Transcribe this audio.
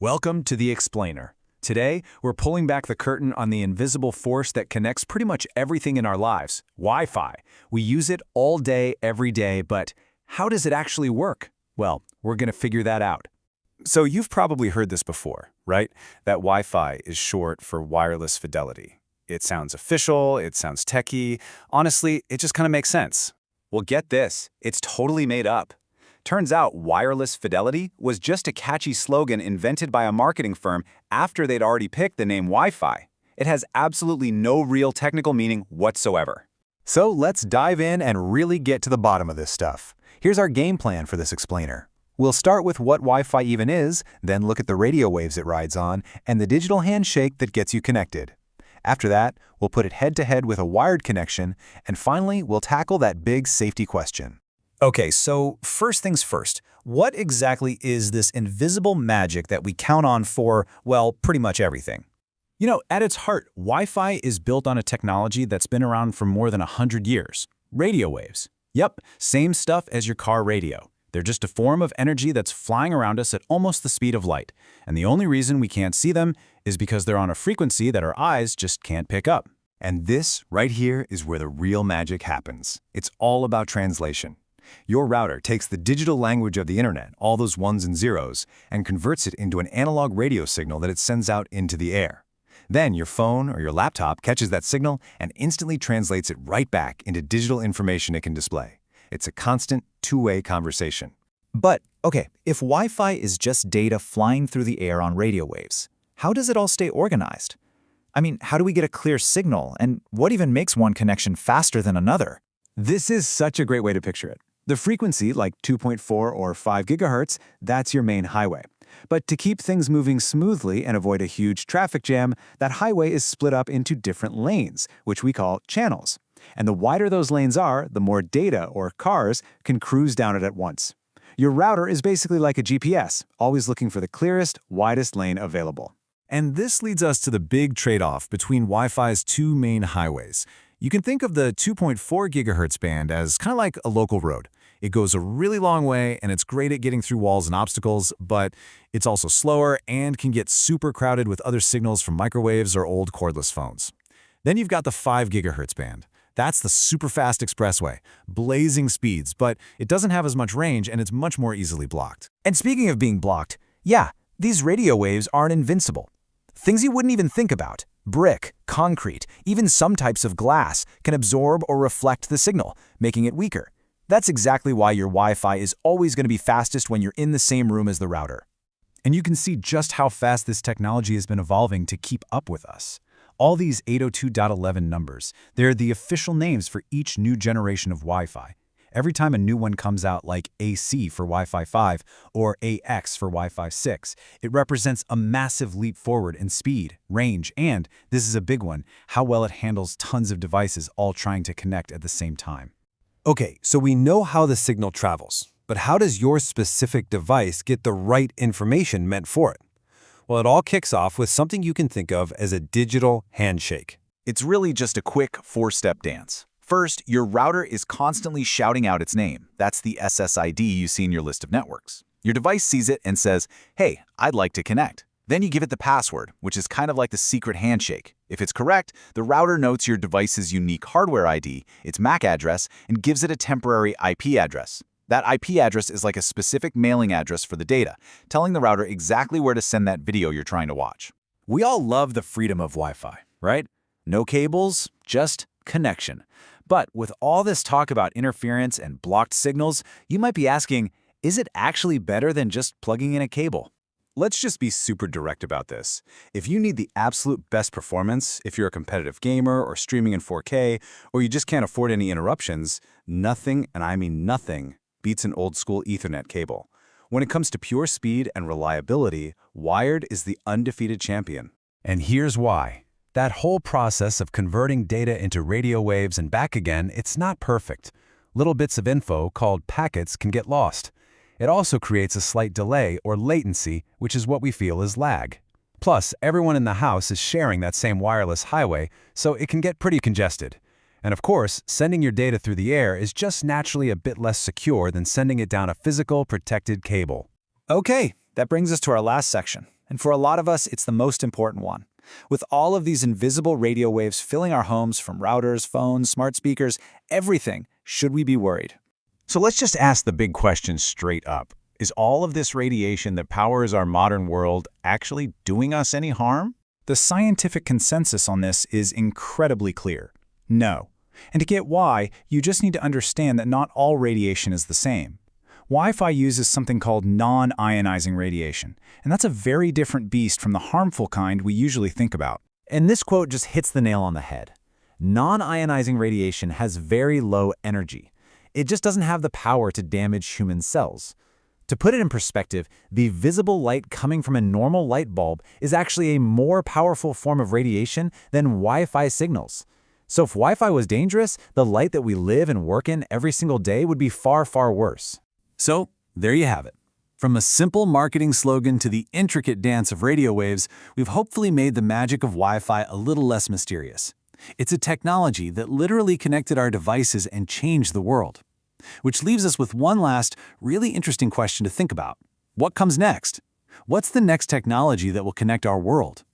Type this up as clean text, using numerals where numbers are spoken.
Welcome to The Explainer. Today, we're pulling back the curtain on the invisible force that connects pretty much everything in our lives, Wi-Fi. We use it all day, every day, but how does it actually work? Well, we're going to figure that out. So you've probably heard this before, right? That Wi-Fi is short for wireless fidelity. It sounds official, it sounds techy. Honestly, it just kind of makes sense. Well, get this, it's totally made up. Turns out wireless fidelity was just a catchy slogan invented by a marketing firm after they'd already picked the name Wi-Fi. It has absolutely no real technical meaning whatsoever. So let's dive in and really get to the bottom of this stuff. Here's our game plan for this explainer. We'll start with what Wi-Fi even is, then look at the radio waves it rides on, and the digital handshake that gets you connected. After that, we'll put it head-to-head with a wired connection, and finally, we'll tackle that big safety question. Okay, so first things first, what exactly is this invisible magic that we count on for, well, pretty much everything? You know, at its heart, Wi-Fi is built on a technology that's been around for more than 100 years. Radio waves. Yep, same stuff as your car radio. They're just a form of energy that's flying around us at almost the speed of light. And the only reason we can't see them is because they're on a frequency that our eyes just can't pick up. And this, right here, is where the real magic happens. It's all about translation. Your router takes the digital language of the internet, all those ones and zeros, and converts it into an analog radio signal that it sends out into the air. Then your phone or your laptop catches that signal and instantly translates it right back into digital information it can display. It's a constant, two-way conversation. But, okay, if Wi-Fi is just data flying through the air on radio waves, how does it all stay organized? I mean, how do we get a clear signal, and what even makes one connection faster than another? This is such a great way to picture it. The frequency, like 2.4 or 5 gigahertz, that's your main highway. But to keep things moving smoothly and avoid a huge traffic jam, that highway is split up into different lanes, which we call channels. And the wider those lanes are, the more data, or cars, can cruise down it at once. Your router is basically like a GPS, always looking for the clearest, widest lane available. And this leads us to the big trade-off between Wi-Fi's two main highways. You can think of the 2.4 gigahertz band as kind of like a local road. It goes a really long way, and it's great at getting through walls and obstacles, but it's also slower and can get super crowded with other signals from microwaves or old cordless phones. Then you've got the 5 gigahertz band. That's the super fast expressway, blazing speeds, but it doesn't have as much range and it's much more easily blocked. And speaking of being blocked, yeah, these radio waves aren't invincible. Things you wouldn't even think about, brick, concrete, even some types of glass, can absorb or reflect the signal, making it weaker. That's exactly why your Wi-Fi is always going to be fastest when you're in the same room as the router. And you can see just how fast this technology has been evolving to keep up with us. All these 802.11 numbers, they're the official names for each new generation of Wi-Fi. Every time a new one comes out, like AC for Wi-Fi 5 or AX for Wi-Fi 6, it represents a massive leap forward in speed, range, and, this is a big one, how well it handles tons of devices all trying to connect at the same time. Okay, so we know how the signal travels, but how does your specific device get the right information meant for it? Well, it all kicks off with something you can think of as a digital handshake. It's really just a quick four-step dance. First, your router is constantly shouting out its name. That's the SSID you see in your list of networks. Your device sees it and says, "Hey, I'd like to connect." Then you give it the password, which is kind of like the secret handshake. If it's correct, the router notes your device's unique hardware ID, its MAC address, and gives it a temporary IP address. That IP address is like a specific mailing address for the data, telling the router exactly where to send that video you're trying to watch. We all love the freedom of Wi-Fi, right? No cables, just connection. But with all this talk about interference and blocked signals, you might be asking, is it actually better than just plugging in a cable? Let's just be super direct about this. If you need the absolute best performance, if you're a competitive gamer or streaming in 4K, or you just can't afford any interruptions, nothing, and I mean nothing, beats an old-school Ethernet cable. When it comes to pure speed and reliability, wired is the undefeated champion. And here's why. That whole process of converting data into radio waves and back again, it's not perfect. Little bits of info, called packets, can get lost. It also creates a slight delay or latency, which is what we feel is lag. Plus, everyone in the house is sharing that same wireless highway, so it can get pretty congested. And of course, sending your data through the air is just naturally a bit less secure than sending it down a physical, protected cable. Okay, that brings us to our last section. And for a lot of us, it's the most important one. With all of these invisible radio waves filling our homes from routers, phones, smart speakers, everything, should we be worried? So let's just ask the big question straight up. Is all of this radiation that powers our modern world actually doing us any harm? The scientific consensus on this is incredibly clear. No. And to get why, you just need to understand that not all radiation is the same. Wi-Fi uses something called non-ionizing radiation, and that's a very different beast from the harmful kind we usually think about. And this quote just hits the nail on the head. Non-ionizing radiation has very low energy. It just doesn't have the power to damage human cells. To put it in perspective, the visible light coming from a normal light bulb is actually a more powerful form of radiation than Wi-Fi signals. So if Wi-Fi was dangerous, the light that we live and work in every single day would be far, far worse. So, there you have it. From a simple marketing slogan to the intricate dance of radio waves, we've hopefully made the magic of Wi-Fi a little less mysterious. It's a technology that literally connected our devices and changed the world. Which leaves us with one last, really interesting question to think about. What comes next? What's the next technology that will connect our world?